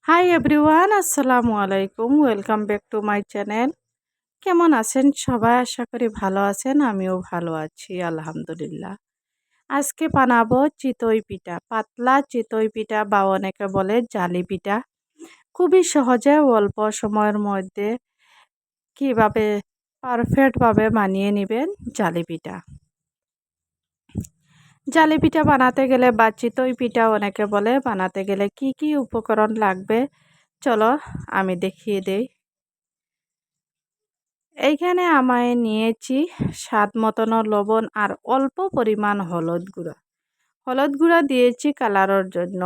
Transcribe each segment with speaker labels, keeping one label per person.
Speaker 1: Hi everyone, আসসালামু আলাইকুম। Welcome back to my channel. কেমন আছেন সবাই? আশা করি ভালো আছেন। আমিও ভালো আছি, আলহামদুলিল্লাহ। আজকে বানাবো চিতই পিঠা, পাতলা চিতই পিঠা বা অনেকে বলে জালি পিঠা। খুবই সহজে অল্প সময়ের মধ্যে কিভাবে পারফেক্টভাবে বানিয়ে নেবেন জালি পিঠা। জালি পিঠা বানাতে গেলে বা চিতই পিঠা অনেকে বলে বানাতে গেলে কি কি উপকরণ লাগবে চলো আমি দেখিয়ে দেই। এইখানে আমায় নিয়েছি স্বাদ মতন লবণ আর অল্প পরিমাণ হলুদ গুঁড়া। হলুদ গুঁড়া দিয়েছি কালারের জন্য,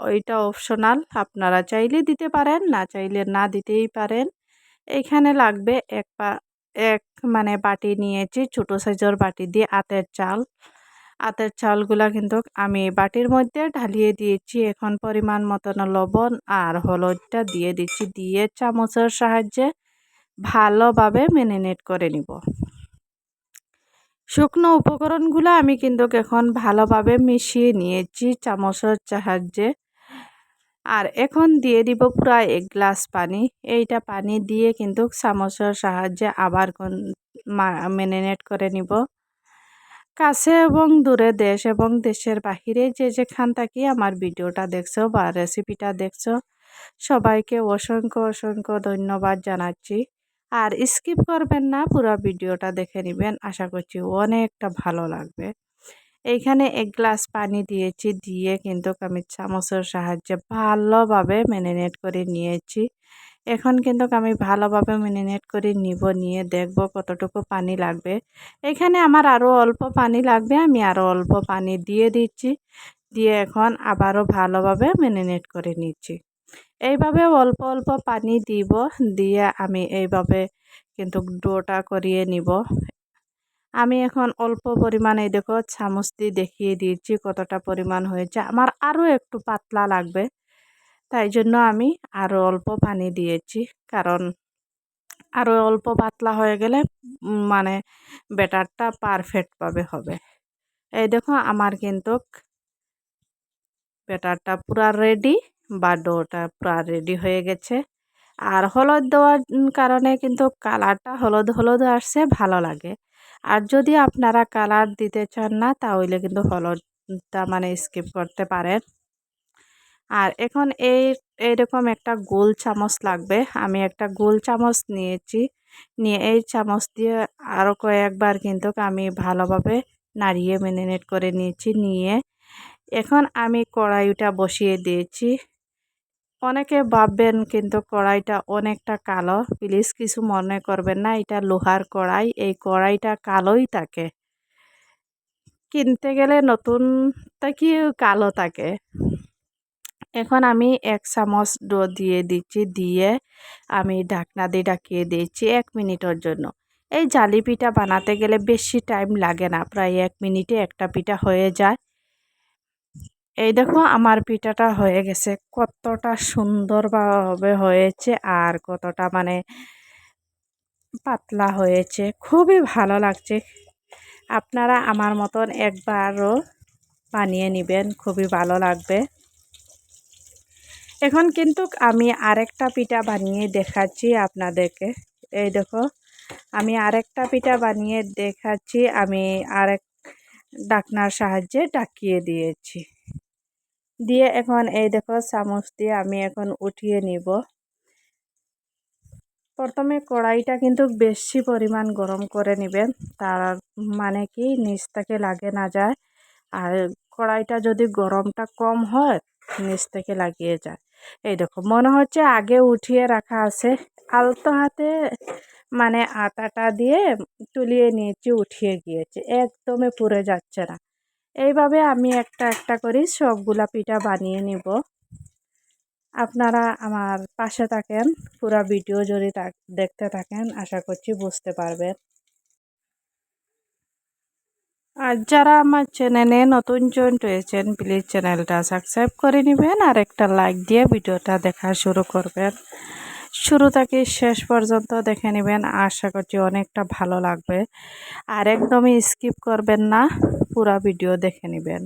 Speaker 1: ওইটা অপশনাল, আপনারা চাইলে দিতে পারেন, না চাইলে না দিতেই পারেন। এইখানে লাগবে এক বাটি নিয়েছি, ছোটো সাইজের বাটি দিয়ে আতের চাল। আতের চালগুলা কিন্তু আমি বাটির মধ্যে ঢালিয়ে দিয়েছি। এখন পরিমাণ মতন লবণ আর হলুদটা দিয়ে দিচ্ছি, দিয়ে চামচের সাহায্যে ভালোভাবে ম্যারিনেট করে নিব। শুকনো উপকরণগুলো আমি কিন্তু এখন ভালোভাবে মিশিয়ে নিয়েছি চামচের সাহায্যে। আর এখন দিয়ে দিব প্রায় 1 গ্লাস পানি। এইটা পানি দিয়ে কিন্তু চামচের সাহায্যে আবার ম্যারিনেট করে নিব। কাছে এবং দূরে, দেশ এবং দেশের বাহিরে যে যেখান থেকে আমার ভিডিওটা দেখছো বা রেসিপিটা দেখছো, সবাইকে অসংখ্য অসংখ্য ধন্যবাদ জানাচ্ছি। আর স্কিপ করবেন না, পুরো ভিডিওটা দেখে নেবেন, আশা করছি অনেকটা ভালো লাগবে। এইখানে 1 গ্লাস পানি দিয়েছি, দিয়ে কিন্তু আমি চামচের সাহায্যে ভালোভাবে ম্যারিনেট করে নিয়েছি। এখন কিন্তু আমি ভালোভাবে ম্যারিনেট করে নিয়ে দেখব কতটুকু পানি লাগবে। এখানে আমার আরও অল্প পানি লাগবে, আমি আরও অল্প পানি দিয়ে দিচ্ছি। দিয়ে এখন আবারও ভালোভাবে ম্যারিনেট করে নিচ্ছি। এইভাবে অল্প অল্প পানি দিব, দিয়ে আমি এইভাবে কিন্তু ডোটা করিয়ে নিব। আমি এখন অল্প পরিমাণে দেখো চামচ দিয়ে দেখিয়ে দিয়েছি কতটা পরিমাণ হয়েছে। আমার আরও একটু পাতলা লাগবে, তাই জন্য আমি আরও অল্প পানি দিয়েছি। কারণ আরও অল্প পাতলা হয়ে গেলে ব্যাটারটা পারফেক্টভাবে হবে। এই দেখো আমার কিন্তু ব্যাটারটা পুরা রেডি, বা ডোটা পুরা রেডি হয়ে গেছে। আর হলুদ দেওয়ার কারণে কিন্তু কালারটা হলুদ হলুদ আসছে, ভালো লাগে। আর যদি আপনারা কালার দিতে চান না, তাহলে কিন্তু হলুদটা স্কিপ করতে পারেন। আর এখন এইরকম একটা গোল চামচ লাগবে। আমি একটা গোল চামচ নিয়েছি, নিয়ে এই চামচ দিয়ে আরও কয়েকবার কিন্তু আমি ভালোভাবে নাড়িয়ে ম্যারিনেট করে নিয়েছি। নিয়ে এখন আমি কড়াইটা বসিয়ে দিয়েছি। অনেকে ভাববেন কিন্তু কড়াইটা অনেকটা কালো, প্লিজ কিছু মনে করবেন না, এটা লোহার কড়াই, এই কড়াইটা কালোই থাকে, কিনতে গেলে নতুন থেকেও কালো থাকে। এখন আমি 1 চামচ ডো দিয়ে দিচ্ছি, দিয়ে আমি ঢাকনা দিয়ে ঢাকিয়ে দিয়েছি 1 মিনিটের জন্য। এই জালি পিঠা বানাতে গেলে বেশি টাইম লাগে না, প্রায় 1 মিনিটে একটা পিঠা হয়ে যায়। এই দেখো আমার পিঠাটা হয়ে গেছে, কতটা সুন্দরভাবে হয়েছে আর কতটা পাতলা হয়েছে, খুবই ভালো লাগছে। আপনারা আমার মতন একবারও বানিয়ে নেবেন, খুবই ভালো লাগবে। এখন কিন্তু আমি আরেকটা পিঠা বানিয়ে দেখাচ্ছি আপনাদেরকে। এই দেখো আমি আরেকটা পিঠা বানিয়ে দেখাচ্ছি। আমি আরেক ঢাকনার সাহায্যে ঢাকিয়ে দিয়েছি, দিয়ে এখন এই দেখো চামচ দিয়ে আমি এখন উঠিয়ে নিব। প্রথমে কড়াইটা কিন্তু বেশি পরিমাণ গরম করে নেবেন, তার কি নিচ থেকে লাগে না যায়। আর কড়াইটা যদি গরমটা কম হয়, নিচ থেকে লাগিয়ে যায়। এই দেখো মনে হচ্ছে আগে উঠিয়ে রাখা আছে, আলতো হাতে আটাটা দিয়ে তুলিয়ে নিয়েছি, উঠিয়ে গিয়েছে, একদমই পুড়ে যাচ্ছে না। এইভাবে আমি একটা একটা করে সবগুলা পিঠা বানিয়ে নিব। আপনারা আমার পাশে থাকেন, পুরো ভিডিও যদি দেখতে থাকেন, আশা করছি বুঝতে পারবেন। আর যারা আমার চ্যানেলে নতুন জয়েন হয়েছেন, প্লিজ চ্যানেলটা সাবস্ক্রাইব করে নেবেন আর একটা লাইক দিয়ে ভিডিওটা দেখা শুরু করবেন। শুরু থেকে শেষ পর্যন্ত দেখে নেবেন, আশা করছি অনেকটা ভালো লাগবে। আর একদমই স্কিপ করবেন না, পুরো ভিডিও দেখে নেবেন।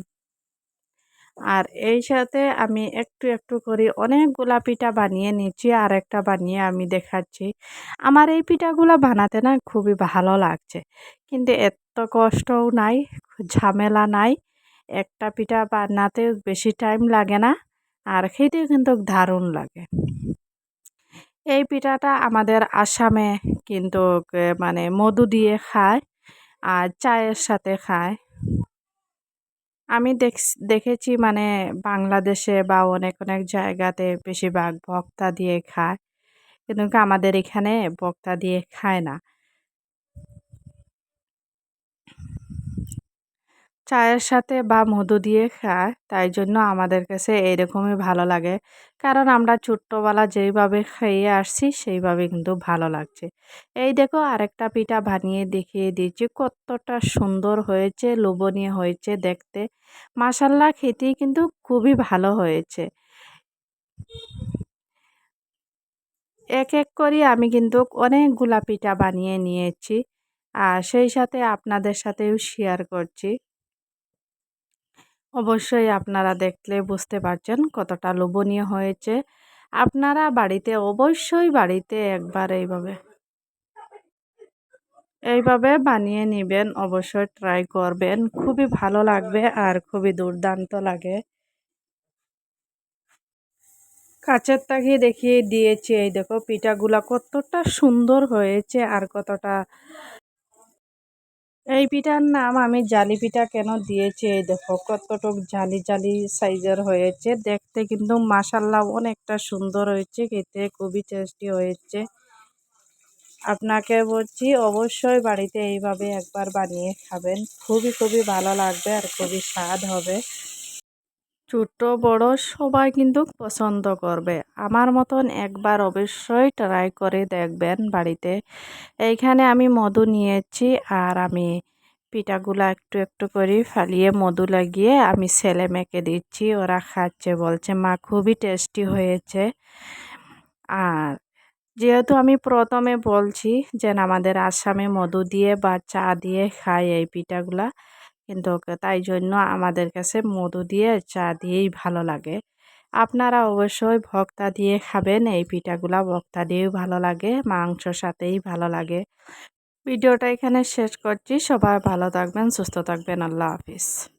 Speaker 1: আর এই সাথে আমি একটু একটু করে অনেকগুলা পিঠা বানিয়ে নিচ্ছি আর একটা বানিয়ে আমি দেখাচ্ছি। আমার এই পিঠাগুলো বানাতে না খুবই ভালো লাগছে, কিন্তু এত কষ্টও নাই, ঝামেলা নাই। একটা পিঠা বানাতে বেশি টাইম লাগে না, আর খেতেও কিন্তু দারুণ লাগে। এই পিঠাটা আমাদের আসামে কিন্তু মানে মধু দিয়ে খায় আর চায়ের সাথে খায়। আমি দেখেছি মানে বাংলাদেশে বা অনেক অনেক জায়গাতে বেশিরভাগ ভর্তা দিয়ে খায়, কিন্তু আমাদের এখানে ভর্তা দিয়ে খায় না, চায়ের সাথে বা মধু দিয়ে খায়। তাই জন্য আমাদের কাছে এরকমই ভালো লাগে, কারণ আমরা ছোট্টবেলা যেইভাবে খেয়ে আসছি সেইভাবে কিন্তু ভালো লাগছে। এই দেখো আরেকটা পিঠা বানিয়ে দেখিয়ে দিচ্ছি, কতটা সুন্দর হয়েছে, লোভনীয় হয়েছে দেখতে। মাশাল্লাহ, খেতেই কিন্তু খুবই ভালো হয়েছে। এক এক করে আমি কিন্তু অনেকগুলা পিঠা বানিয়ে নিয়েছি, আর সেই সাথে আপনাদের সাথেও শেয়ার করছি। অবশ্যই আপনারা দেখলে বুঝতে পারছেন কতটা লোভনীয় হয়েছে। আপনারা বাড়িতে অবশ্যই বাড়িতে একবার এইভাবে বানিয়ে নিবেন, অবশ্যই ট্রাই করবেন, খুবই ভালো লাগবে আর খুবই দুর্দান্ত লাগে। কাছের থেকে দেখিয়ে দিয়েছি, এই দেখো পিঠাগুলা কতটা সুন্দর হয়েছে আর কতটা। এই পিঠার নাম আমি জালি পিঠা কেন দিয়েছি, এই দেখো কতটুক জালি জালি সাইজের হয়েছে, দেখতে কিন্তু মাশাল্লাহ অনেকটা সুন্দর হয়েছে, খেতে খুবই টেস্টি হয়েছে। আপনাকে বলছি অবশ্যই বাড়িতে এইভাবে একবার বানিয়ে খাবেন, খুবই খুবই ভালো লাগবে আর খুবই স্বাদ হবে। ছোট বড় সবাই কিন্তু পছন্দ করবে। আমার মতন একবার অবশ্যই ট্রাই করে দেখবেন বাড়িতে। এইখানে আমি মধু নিয়েছি, আর আমি পিঠাগুলা একটু একটু করে ফালিয়ে মধু লাগিয়ে আমি ছেলে মেয়েকে দিচ্ছি, ওরা খাচ্ছে, বলছে মা খুবই টেস্টি হয়েছে। আর যেহেতু আমি প্রথমে বলছি যে আমাদের আসামে মধু দিয়ে বা চা দিয়ে খায় এই পিঠাগুলা, কিন্তু তাই জন্য আমাদের কাছে মধু দিয়ে চা দিয়েই ভালো লাগে। আপনারা অবশ্যই ভর্তা দিয়ে খাবেন এই পিঠাগুলা, ভর্তা দিয়েও ভালো লাগে, মাংসর সাথেই ভালো লাগে। ভিডিওটা এখানে শেষ করছি। সবাই ভালো থাকবেন, সুস্থ থাকবেন। আল্লাহ হাফিজ।